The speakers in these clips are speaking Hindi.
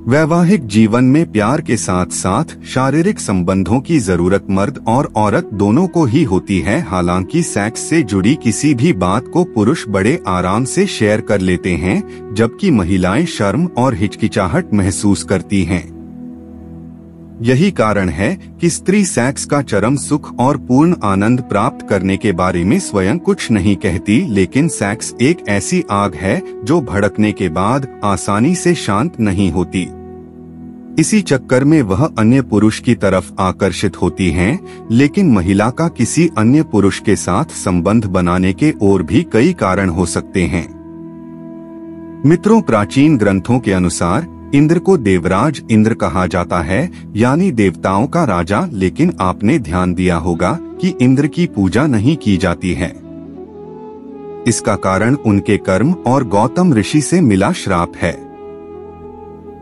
वैवाहिक जीवन में प्यार के साथ साथ शारीरिक संबंधों की जरूरत मर्द और औरत दोनों को ही होती है। हालांकि सेक्स से जुड़ी किसी भी बात को पुरुष बड़े आराम से शेयर कर लेते हैं, जबकि महिलाएं शर्म और हिचकिचाहट महसूस करती हैं। यही कारण है कि स्त्री सेक्स का चरम सुख और पूर्ण आनंद प्राप्त करने के बारे में स्वयं कुछ नहीं कहती, लेकिन सेक्स एक ऐसी आग है जो भड़कने के बाद आसानी से शांत नहीं होती। इसी चक्कर में वह अन्य पुरुष की तरफ आकर्षित होती हैं, लेकिन महिला का किसी अन्य पुरुष के साथ संबंध बनाने के और भी कई कारण हो सकते हैं। मित्रों, प्राचीन ग्रंथों के अनुसार इंद्र को देवराज इंद्र कहा जाता है, यानी देवताओं का राजा। लेकिन आपने ध्यान दिया होगा कि इंद्र की पूजा नहीं की जाती है। इसका कारण उनके कर्म और गौतम ऋषि से मिला श्राप है।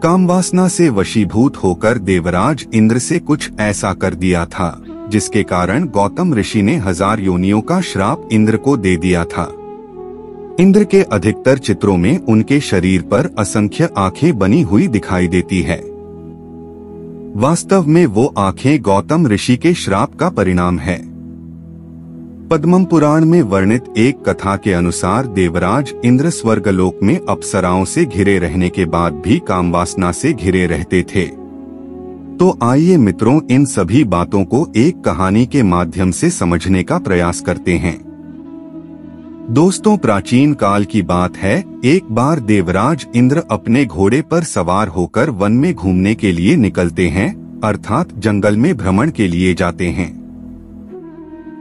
कामवासना से वशीभूत होकर देवराज इंद्र से कुछ ऐसा कर दिया था, जिसके कारण गौतम ऋषि ने 1000 योनियों का श्राप इंद्र को दे दिया था। इंद्र के अधिकतर चित्रों में उनके शरीर पर असंख्य आंखें बनी हुई दिखाई देती है। वास्तव में वो आंखें गौतम ऋषि के श्राप का परिणाम है। पद्मम पुराण में वर्णित एक कथा के अनुसार देवराज इंद्र स्वर्गलोक में अप्सराओं से घिरे रहने के बाद भी कामवासना से घिरे रहते थे। तो आइए मित्रों, इन सभी बातों को एक कहानी के माध्यम से समझने का प्रयास करते हैं। दोस्तों, प्राचीन काल की बात है। एक बार देवराज इंद्र अपने घोड़े पर सवार होकर वन में घूमने के लिए निकलते हैं, अर्थात जंगल में भ्रमण के लिए जाते हैं।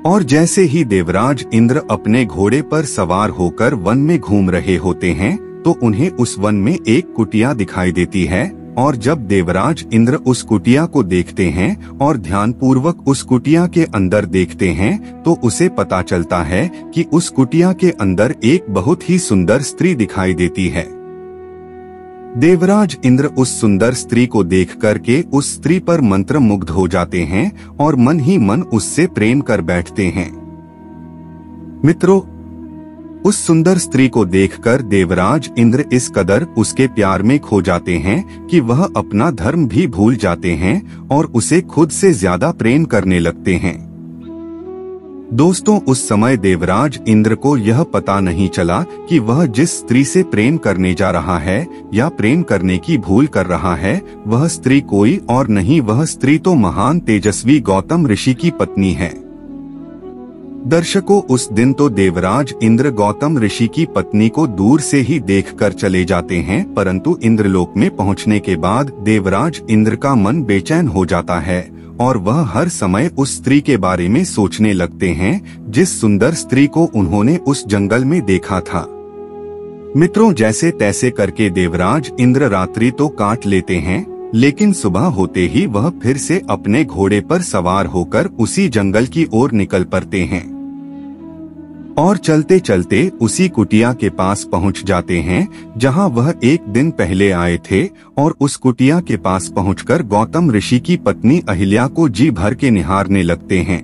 और जैसे ही देवराज इंद्र अपने घोड़े पर सवार होकर वन में घूम रहे होते हैं, तो उन्हें उस वन में एक कुटिया दिखाई देती है। और जब देवराज इंद्र उस कुटिया को देखते हैं और ध्यानपूर्वक उस कुटिया के अंदर देखते हैं, तो उसे पता चलता है कि उस कुटिया के अंदर एक बहुत ही सुंदर स्त्री दिखाई देती है। देवराज इंद्र उस सुंदर स्त्री को देख करके उस स्त्री पर मंत्रमुग्ध हो जाते हैं और मन ही मन उससे प्रेम कर बैठते हैं। मित्रों, उस सुंदर स्त्री को देखकर देवराज इंद्र इस कदर उसके प्यार में खो जाते हैं कि वह अपना धर्म भी भूल जाते हैं और उसे खुद से ज्यादा प्रेम करने लगते हैं। दोस्तों, उस समय देवराज इंद्र को यह पता नहीं चला कि वह जिस स्त्री से प्रेम करने जा रहा है या प्रेम करने की भूल कर रहा है, वह स्त्री कोई और नहीं, वह स्त्री तो महान तेजस्वी गौतम ऋषि की पत्नी है। दर्शकों, उस दिन तो देवराज इंद्र गौतम ऋषि की पत्नी को दूर से ही देखकर चले जाते हैं, परंतु इंद्रलोक में पहुंचने के बाद देवराज इंद्र का मन बेचैन हो जाता है और वह हर समय उस स्त्री के बारे में सोचने लगते हैं, जिस सुंदर स्त्री को उन्होंने उस जंगल में देखा था। मित्रों, जैसे तैसे करके देवराज इंद्र रात्रि तो काट लेते हैं, लेकिन सुबह होते ही वह फिर से अपने घोड़े पर सवार होकर उसी जंगल की ओर निकल पड़ते हैं और चलते चलते उसी कुटिया के पास पहुंच जाते हैं जहां वह एक दिन पहले आए थे। और उस कुटिया के पास पहुंचकर गौतम ऋषि की पत्नी अहिल्या को जी भर के निहारने लगते हैं।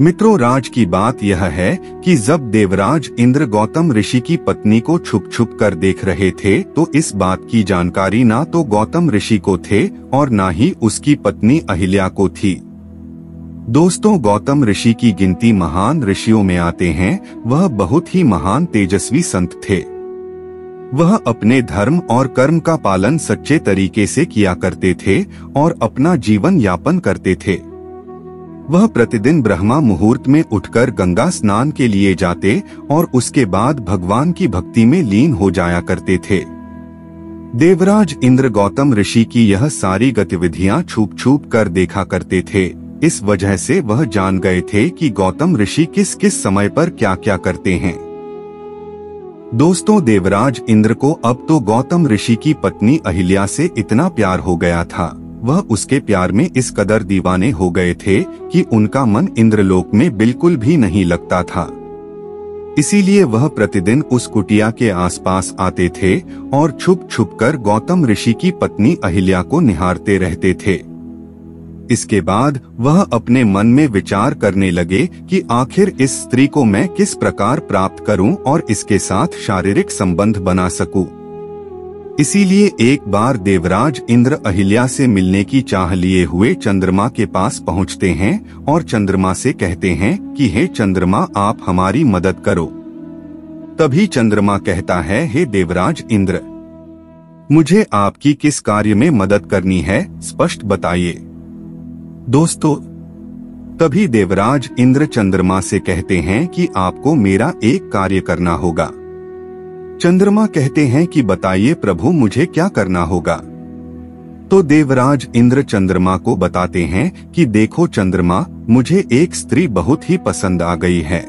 मित्रों, राज की बात यह है कि जब देवराज इंद्र गौतम ऋषि की पत्नी को छुप छुप कर देख रहे थे, तो इस बात की जानकारी ना तो गौतम ऋषि को थे और ना ही उसकी पत्नी अहिल्या को थी। दोस्तों, गौतम ऋषि की गिनती महान ऋषियों में आते हैं। वह बहुत ही महान तेजस्वी संत थे। वह अपने धर्म और कर्म का पालन सच्चे तरीके से किया करते थे और अपना जीवन यापन करते थे। वह प्रतिदिन ब्रह्मा मुहूर्त में उठकर गंगा स्नान के लिए जाते और उसके बाद भगवान की भक्ति में लीन हो जाया करते थे। देवराज इंद्र गौतम ऋषि की यह सारी गतिविधियां छुप छुप कर देखा करते थे। इस वजह से वह जान गए थे कि गौतम ऋषि किस किस समय पर क्या क्या करते हैं। दोस्तों, देवराज इंद्र को अब तो गौतम ऋषि की पत्नी अहिल्या से इतना प्यार हो गया था, वह उसके प्यार में इस कदर दीवाने हो गए थे कि उनका मन इंद्रलोक में बिल्कुल भी नहीं लगता था। इसीलिए वह प्रतिदिन उस कुटिया के आसपास आते थे और छुप छुप कर गौतम ऋषि की पत्नी अहिल्या को निहारते रहते थे। इसके बाद वह अपने मन में विचार करने लगे कि आखिर इस स्त्री को मैं किस प्रकार प्राप्त करूं और इसके साथ शारीरिक संबंध बना सकूं। इसीलिए एक बार देवराज इंद्र अहिल्या से मिलने की चाह लिए हुए चंद्रमा के पास पहुंचते हैं और चंद्रमा से कहते हैं कि हे चंद्रमा, आप हमारी मदद करो। तभी चंद्रमा कहता है, हे देवराज इंद्र, मुझे आपकी किस कार्य में मदद करनी है, स्पष्ट बताइए। दोस्तों, तभी देवराज इंद्र चंद्रमा से कहते हैं कि आपको मेरा एक कार्य करना होगा। चंद्रमा कहते हैं कि बताइए प्रभु, मुझे क्या करना होगा। तो देवराज इंद्र चंद्रमा को बताते हैं कि देखो चंद्रमा, मुझे एक स्त्री बहुत ही पसंद आ गई है,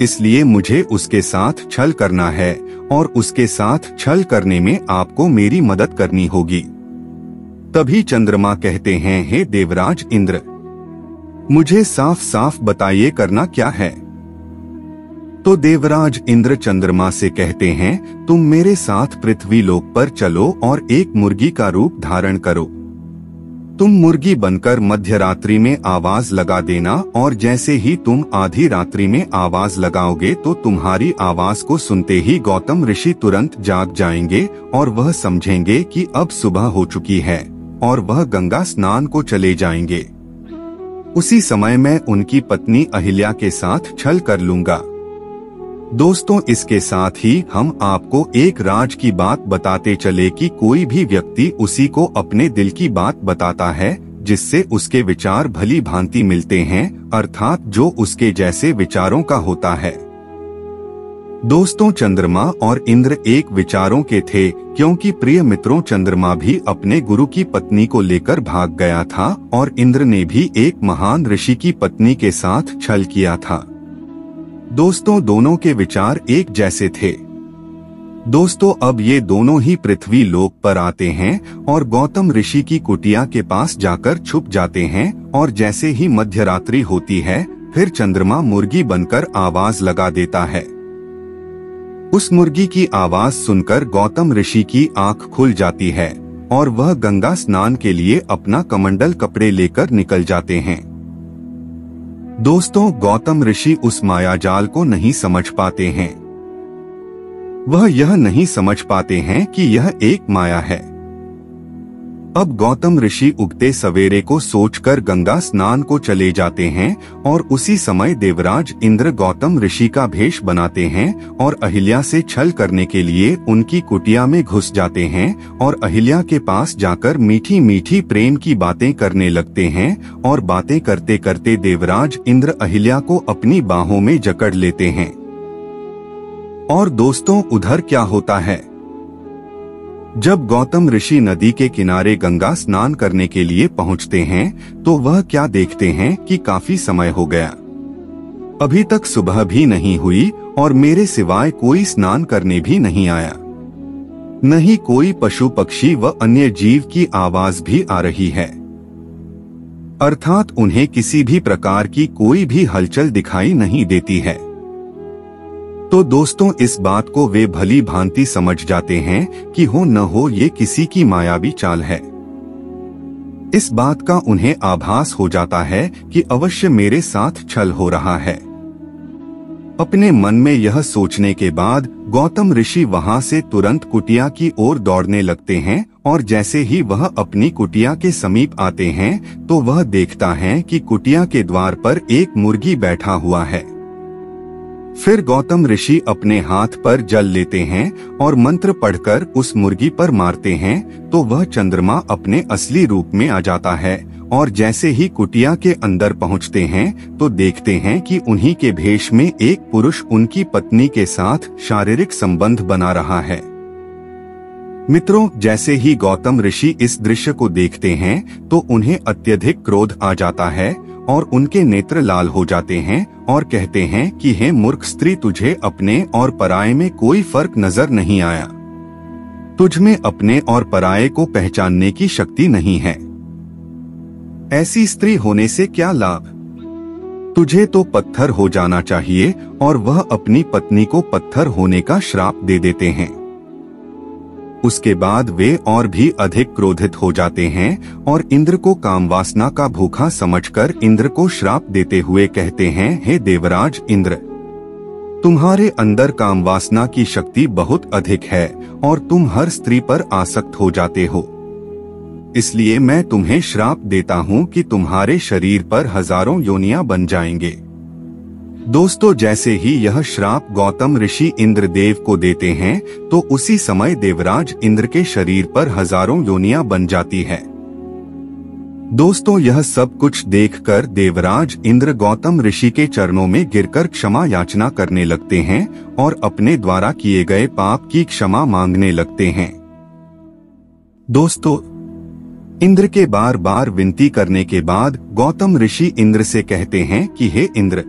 इसलिए मुझे उसके साथ छल करना है और उसके साथ छल करने में आपको मेरी मदद करनी होगी। तभी चंद्रमा कहते हैं, हे देवराज इंद्र, मुझे साफ साफ बताइए करना क्या है। तो देवराज इंद्र चंद्रमा से कहते हैं, तुम मेरे साथ पृथ्वी लोक पर चलो और एक मुर्गी का रूप धारण करो। तुम मुर्गी बनकर मध्य रात्रि में आवाज लगा देना और जैसे ही तुम आधी रात्रि में आवाज लगाओगे तो तुम्हारी आवाज को सुनते ही गौतम ऋषि तुरंत जाग जाएंगे और वह समझेंगे कि अब सुबह हो चुकी है और वह गंगा स्नान को चले जाएंगे। उसी समय मैं उनकी पत्नी अहिल्या के साथ छल कर लूंगा। दोस्तों, इसके साथ ही हम आपको एक राज की बात बताते चले कि कोई भी व्यक्ति उसी को अपने दिल की बात बताता है जिससे उसके विचार भली भांति मिलते हैं, अर्थात जो उसके जैसे विचारों का होता है। दोस्तों, चंद्रमा और इंद्र एक विचारों के थे, क्योंकि प्रिय मित्रों, चंद्रमा भी अपने गुरु की पत्नी को लेकर भाग गया था और इंद्र ने भी एक महान ऋषि की पत्नी के साथ छल किया था। दोस्तों, दोनों के विचार एक जैसे थे। दोस्तों, अब ये दोनों ही पृथ्वी लोक पर आते हैं और गौतम ऋषि की कुटिया के पास जाकर छुप जाते हैं और जैसे ही मध्यरात्रि होती है फिर चंद्रमा मुर्गी बनकर आवाज लगा देता है। उस मुर्गी की आवाज सुनकर गौतम ऋषि की आंख खुल जाती है और वह गंगा स्नान के लिए अपना कमंडल कपड़े लेकर निकल जाते हैं। दोस्तों, गौतम ऋषि उस मायाजाल को नहीं समझ पाते हैं। वह यह नहीं समझ पाते हैं कि यह एक माया है। अब गौतम ऋषि उगते सवेरे को सोचकर गंगा स्नान को चले जाते हैं और उसी समय देवराज इंद्र गौतम ऋषि का भेष बनाते हैं और अहिल्या से छल करने के लिए उनकी कुटिया में घुस जाते हैं और अहिल्या के पास जाकर मीठी मीठी प्रेम की बातें करने लगते हैं और बातें करते करते देवराज इंद्र अहिल्या को अपनी बाहों में जकड़ लेते हैं। और दोस्तों, उधर क्या होता है, जब गौतम ऋषि नदी के किनारे गंगा स्नान करने के लिए पहुंचते हैं तो वह क्या देखते हैं कि काफी समय हो गया, अभी तक सुबह भी नहीं हुई और मेरे सिवाय कोई स्नान करने भी नहीं आया। नहीं कोई पशु पक्षी व अन्य जीव की आवाज भी आ रही है, अर्थात उन्हें किसी भी प्रकार की कोई भी हलचल दिखाई नहीं देती है। तो दोस्तों, इस बात को वे भली भांति समझ जाते हैं कि हो न हो ये किसी की मायावी चाल है। इस बात का उन्हें आभास हो जाता है कि अवश्य मेरे साथ छल हो रहा है। अपने मन में यह सोचने के बाद गौतम ऋषि वहां से तुरंत कुटिया की ओर दौड़ने लगते हैं और जैसे ही वह अपनी कुटिया के समीप आते हैं तो वह देखता है कि कुटिया के द्वार पर एक मुर्गी बैठा हुआ है। फिर गौतम ऋषि अपने हाथ पर जल लेते हैं और मंत्र पढ़कर उस मुर्गी पर मारते हैं तो वह चंद्रमा अपने असली रूप में आ जाता है और जैसे ही कुटिया के अंदर पहुंचते हैं तो देखते हैं कि उन्हीं के भेष में एक पुरुष उनकी पत्नी के साथ शारीरिक संबंध बना रहा है। मित्रों, जैसे ही गौतम ऋषि इस दृश्य को देखते हैं तो उन्हें अत्यधिक क्रोध आ जाता है और उनके नेत्र लाल हो जाते हैं और कहते हैं कि हे मूर्ख स्त्री, तुझे अपने और पराये में कोई फर्क नजर नहीं आया। तुझ में अपने और पराये को पहचानने की शक्ति नहीं है। ऐसी स्त्री होने से क्या लाभ? तुझे तो पत्थर हो जाना चाहिए। और वह अपनी पत्नी को पत्थर होने का श्राप दे देते हैं। उसके बाद वे और भी अधिक क्रोधित हो जाते हैं और इंद्र को कामवासना का भूखा समझकर इंद्र को श्राप देते हुए कहते हैं, हे देवराज इंद्र, तुम्हारे अंदर काम वासना की शक्ति बहुत अधिक है और तुम हर स्त्री पर आसक्त हो जाते हो। इसलिए मैं तुम्हें श्राप देता हूँ कि तुम्हारे शरीर पर हजारों योनियां बन जाएंगे। दोस्तों, जैसे ही यह श्राप गौतम ऋषि इंद्रदेव को देते हैं तो उसी समय देवराज इंद्र के शरीर पर हजारों योनियां बन जाती है। दोस्तों, यह सब कुछ देखकर देवराज इंद्र गौतम ऋषि के चरणों में गिरकर क्षमा याचना करने लगते हैं और अपने द्वारा किए गए पाप की क्षमा मांगने लगते हैं। दोस्तों, इंद्र के बार बार विनती करने के बाद गौतम ऋषि इंद्र से कहते हैं कि हे इंद्र,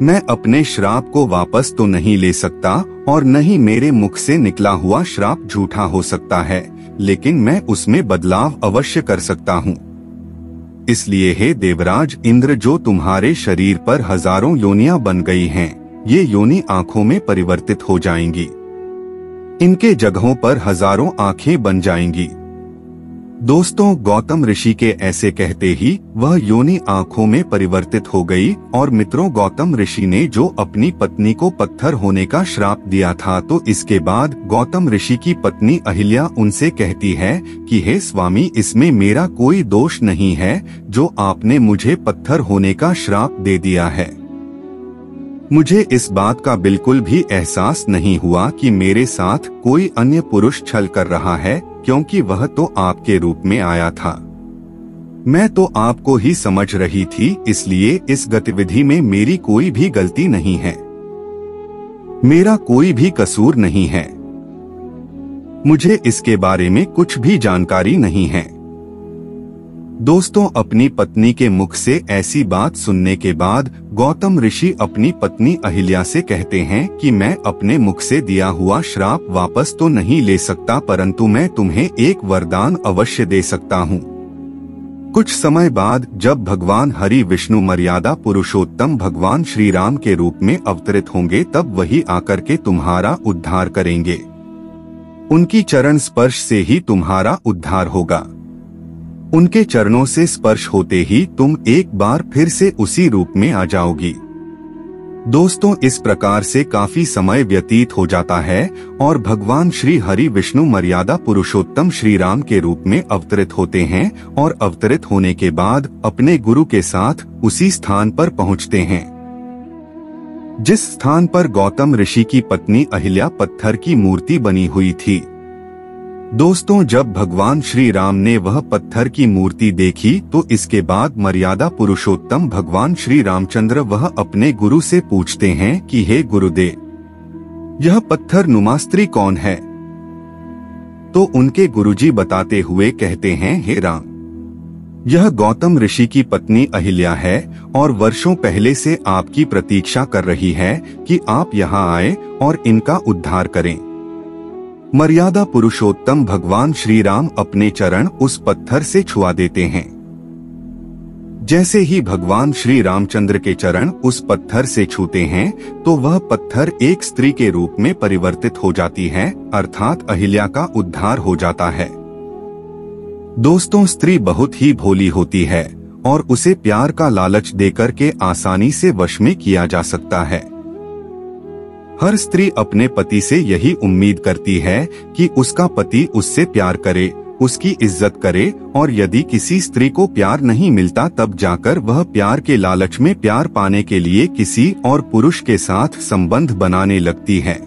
मैं अपने श्राप को वापस तो नहीं ले सकता और न ही मेरे मुख से निकला हुआ श्राप झूठा हो सकता है, लेकिन मैं उसमें बदलाव अवश्य कर सकता हूँ। इसलिए हे देवराज इंद्र, जो तुम्हारे शरीर पर हजारों योनियां बन गई हैं, ये योनि आंखों में परिवर्तित हो जाएंगी। इनके जगहों पर हजारों आंखें बन जाएंगी। दोस्तों, गौतम ऋषि के ऐसे कहते ही वह योनि आंखों में परिवर्तित हो गई। और मित्रों, गौतम ऋषि ने जो अपनी पत्नी को पत्थर होने का श्राप दिया था, तो इसके बाद गौतम ऋषि की पत्नी अहिल्या उनसे कहती है कि हे स्वामी, इसमें मेरा कोई दोष नहीं है जो आपने मुझे पत्थर होने का श्राप दे दिया है। मुझे इस बात का बिल्कुल भी एहसास नहीं हुआ कि मेरे साथ कोई अन्य पुरुष छल कर रहा है, क्योंकि वह तो आपके रूप में आया था। मैं तो आपको ही समझ रही थी, इसलिए इस गतिविधि में मेरी कोई भी गलती नहीं है, मेरा कोई भी कसूर नहीं है। मुझे इसके बारे में कुछ भी जानकारी नहीं है। दोस्तों, अपनी पत्नी के मुख से ऐसी बात सुनने के बाद गौतम ऋषि अपनी पत्नी अहिल्या से कहते हैं कि मैं अपने मुख से दिया हुआ श्राप वापस तो नहीं ले सकता, परंतु मैं तुम्हें एक वरदान अवश्य दे सकता हूँ। कुछ समय बाद जब भगवान हरि विष्णु मर्यादा पुरुषोत्तम भगवान श्री राम के रूप में अवतरित होंगे, तब वही आकर के तुम्हारा उद्धार करेंगे। उनकी चरण स्पर्श से ही तुम्हारा उद्धार होगा। उनके चरणों से स्पर्श होते ही तुम एक बार फिर से उसी रूप में आ जाओगी। दोस्तों, इस प्रकार से काफी समय व्यतीत हो जाता है और भगवान श्री हरि विष्णु मर्यादा पुरुषोत्तम श्री राम के रूप में अवतरित होते हैं और अवतरित होने के बाद अपने गुरु के साथ उसी स्थान पर पहुंचते हैं जिस स्थान पर गौतम ऋषि की पत्नी अहिल्या पत्थर की मूर्ति बनी हुई थी। दोस्तों, जब भगवान श्री राम ने वह पत्थर की मूर्ति देखी तो इसके बाद मर्यादा पुरुषोत्तम भगवान श्री रामचंद्र वह अपने गुरु से पूछते हैं कि हे गुरुदेव, यह पत्थर नुमा स्त्री कौन है? तो उनके गुरुजी बताते हुए कहते हैं, हे राम, यह गौतम ऋषि की पत्नी अहिल्या है और वर्षों पहले से आपकी प्रतीक्षा कर रही है कि आप यहाँ आए और इनका उद्धार करें। मर्यादा पुरुषोत्तम भगवान श्री राम अपने चरण उस पत्थर से छुआ देते हैं। जैसे ही भगवान श्री रामचंद्र के चरण उस पत्थर से छूते हैं तो वह पत्थर एक स्त्री के रूप में परिवर्तित हो जाती है, अर्थात अहिल्या का उद्धार हो जाता है। दोस्तों, स्त्री बहुत ही भोली होती है और उसे प्यार का लालच देकर के आसानी से वश में किया जा सकता है। हर स्त्री अपने पति से यही उम्मीद करती है कि उसका पति उससे प्यार करे, उसकी इज्जत करे, और यदि किसी स्त्री को प्यार नहीं मिलता तब जाकर वह प्यार के लालच में प्यार पाने के लिए किसी और पुरुष के साथ संबंध बनाने लगती है।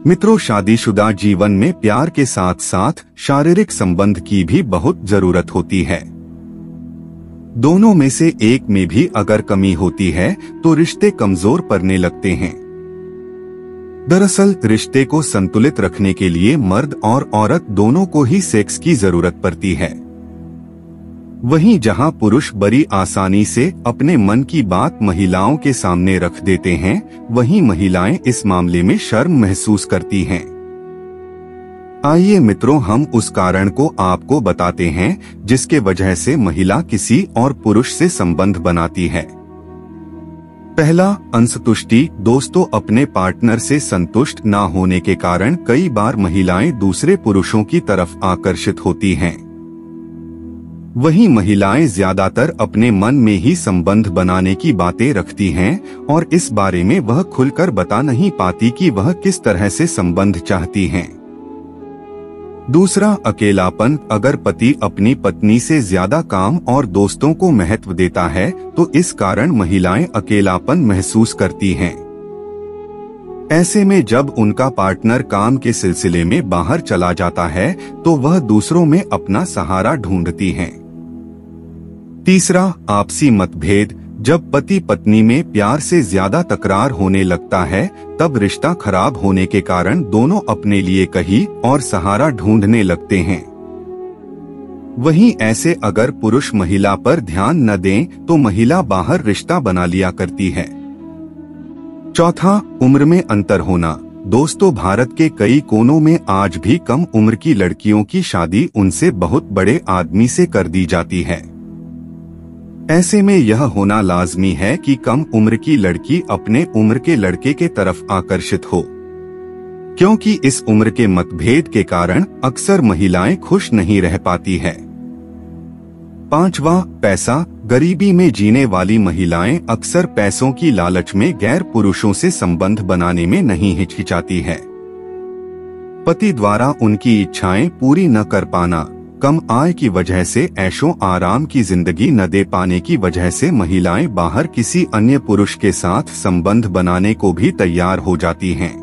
मित्रों, शादीशुदा जीवन में प्यार के साथ साथ शारीरिक संबंध की भी बहुत जरूरत होती है। दोनों में से एक में भी अगर कमी होती है तो रिश्ते कमजोर पड़ने लगते हैं। दरअसल रिश्ते को संतुलित रखने के लिए मर्द और औरत दोनों को ही सेक्स की जरूरत पड़ती है। वहीं जहां पुरुष बड़ी आसानी से अपने मन की बात महिलाओं के सामने रख देते हैं, वहीं महिलाएं इस मामले में शर्म महसूस करती हैं। आइए मित्रों, हम उस कारण को आपको बताते हैं जिसके वजह से महिला किसी और पुरुष से संबंध बनाती है। पहला, असंतुष्टि। दोस्तों, अपने पार्टनर से संतुष्ट न होने के कारण कई बार महिलाएं दूसरे पुरुषों की तरफ आकर्षित होती हैं। वहीं महिलाएं ज्यादातर अपने मन में ही संबंध बनाने की बातें रखती हैं और इस बारे में वह खुलकर बता नहीं पाती कि वह किस तरह से संबंध चाहती हैं। दूसरा, अकेलापन। अगर पति अपनी पत्नी से ज्यादा काम और दोस्तों को महत्व देता है तो इस कारण महिलाएं अकेलापन महसूस करती हैं। ऐसे में जब उनका पार्टनर काम के सिलसिले में बाहर चला जाता है तो वह दूसरों में अपना सहारा ढूंढती हैं। तीसरा, आपसी मतभेद। जब पति पत्नी में प्यार से ज्यादा तकरार होने लगता है तब रिश्ता खराब होने के कारण दोनों अपने लिए कहीं और सहारा ढूंढने लगते हैं। वहीं ऐसे अगर पुरुष महिला पर ध्यान न दें तो महिला बाहर रिश्ता बना लिया करती है। चौथा, उम्र में अंतर होना। दोस्तों, भारत के कई कोनों में आज भी कम उम्र की लड़कियों की शादी उनसे बहुत बड़े आदमी से कर दी जाती है। ऐसे में यह होना लाजमी है कि कम उम्र की लड़की अपने उम्र के लड़के के तरफ आकर्षित हो, क्योंकि इस उम्र के मतभेद के कारण अक्सर महिलाएं खुश नहीं रह पाती है। पांचवा, पैसा। गरीबी में जीने वाली महिलाएं अक्सर पैसों की लालच में गैर पुरुषों से संबंध बनाने में नहीं हिचकिचाती है। पति द्वारा उनकी इच्छाएं पूरी न कर पाना, कम आय की वजह से ऐशो आराम की जिंदगी न दे पाने की वजह से महिलाएं बाहर किसी अन्य पुरुष के साथ संबंध बनाने को भी तैयार हो जाती हैं।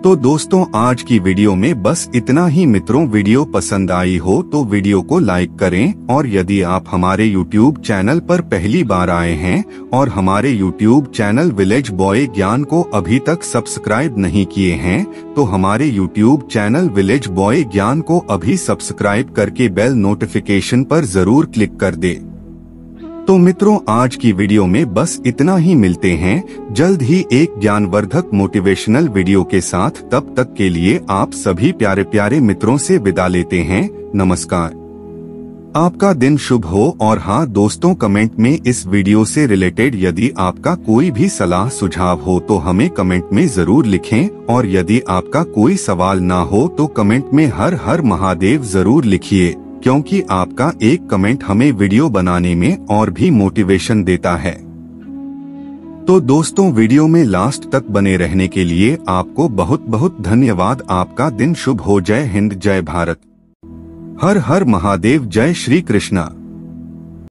तो दोस्तों, आज की वीडियो में बस इतना ही। मित्रों, वीडियो पसंद आई हो तो वीडियो को लाइक करें और यदि आप हमारे YouTube चैनल पर पहली बार आए हैं और हमारे YouTube चैनल विलेज बॉय ज्ञान को अभी तक सब्सक्राइब नहीं किए हैं तो हमारे YouTube चैनल विलेज बॉय ज्ञान को अभी सब्सक्राइब करके बेल नोटिफिकेशन पर जरूर क्लिक कर दे। तो मित्रों, आज की वीडियो में बस इतना ही। मिलते हैं जल्द ही एक ज्ञानवर्धक मोटिवेशनल वीडियो के साथ। तब तक के लिए आप सभी प्यारे प्यारे मित्रों से विदा लेते हैं। नमस्कार। आपका दिन शुभ हो। और हाँ दोस्तों, कमेंट में इस वीडियो से रिलेटेड यदि आपका कोई भी सलाह सुझाव हो तो हमें कमेंट में जरूर लिखें और यदि आपका कोई सवाल ना हो तो कमेंट में हर हर महादेव जरूर लिखिए, क्योंकि आपका एक कमेंट हमें वीडियो बनाने में और भी मोटिवेशन देता है। तो दोस्तों, वीडियो में लास्ट तक बने रहने के लिए आपको बहुत बहुत धन्यवाद। आपका दिन शुभ हो। जय हिंद, जय भारत, हर हर महादेव, जय श्री कृष्णा।